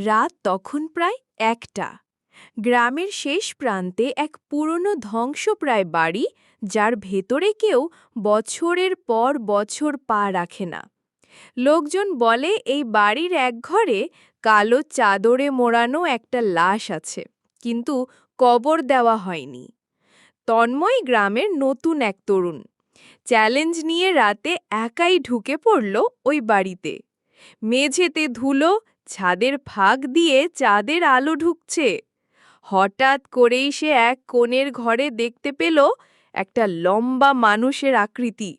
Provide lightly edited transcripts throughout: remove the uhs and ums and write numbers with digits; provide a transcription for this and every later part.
রাত তখন প্রায় ১টা। গ্রামের শেষ প্রান্তে এক পুরনো ধ্বংসপ্রায় বাড়ি, যার ভেতরে কেউ বছরের পর বছর পা রাখে না। লোকজন বলে এই বাড়ির এক ঘরে কালো চাদরে মোড়ানো একটা লাশ আছে, কিন্তু কবর দেওয়া হয়নি। তন্ময় গ্রামের নতুন এক তরুণ। চ্যালেঞ্জ নিয়ে রাতে একাই ঢুকে পড়ল ওই বাড়িতে। মেঝেতে ধুলো, ছাদের ফাঁক দিয়ে চাঁদের আলো ঢুকছে। হঠাৎ করেই সে এক কোণের ঘরে দেখতে পেল একটা লম্বা মানুষের আকৃতি,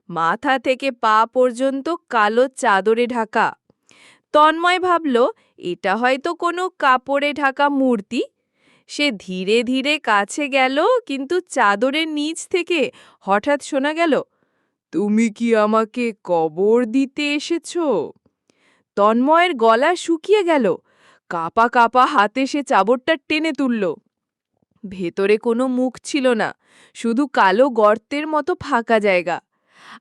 মাথা থেকে পা পর্যন্ত কালো চাদরে ঢাকা। তন্ময় ভাবল, এটা হয়তো কোনো কাপড়ে ঢাকা মূর্তি। সে ধীরে ধীরে কাছে গেল, কিন্তু চাদরের নিচ থেকে হঠাৎ শোনা গেল, তুমি কি আমাকে কবর দিতে এসেছো? তন্ময়ের গলা শুকিয়ে গেল। কাঁপা কাঁপা হাতে সে চাদরটা টেনে তুলল। ভেতরে কোনো মুখ ছিল না, শুধু কালো গর্তের মতো ফাঁকা জায়গা।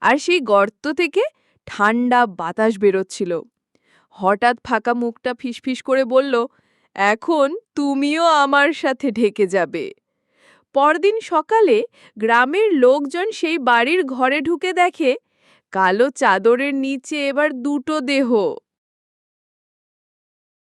আর সেই গর্ত থেকে ঠান্ডা বাতাস বেরোচ্ছিল। হঠাৎ ফাঁকা মুখটা ফিসফিস করে বলল, এখন তুমিও আমার সাথে ঢেকে যাবে। পরদিন সকালে গ্রামের লোকজন সেই বাড়ির ঘরে ঢুকে দেখে, কালো চাদরের নিচে এবার দুটো দেহ।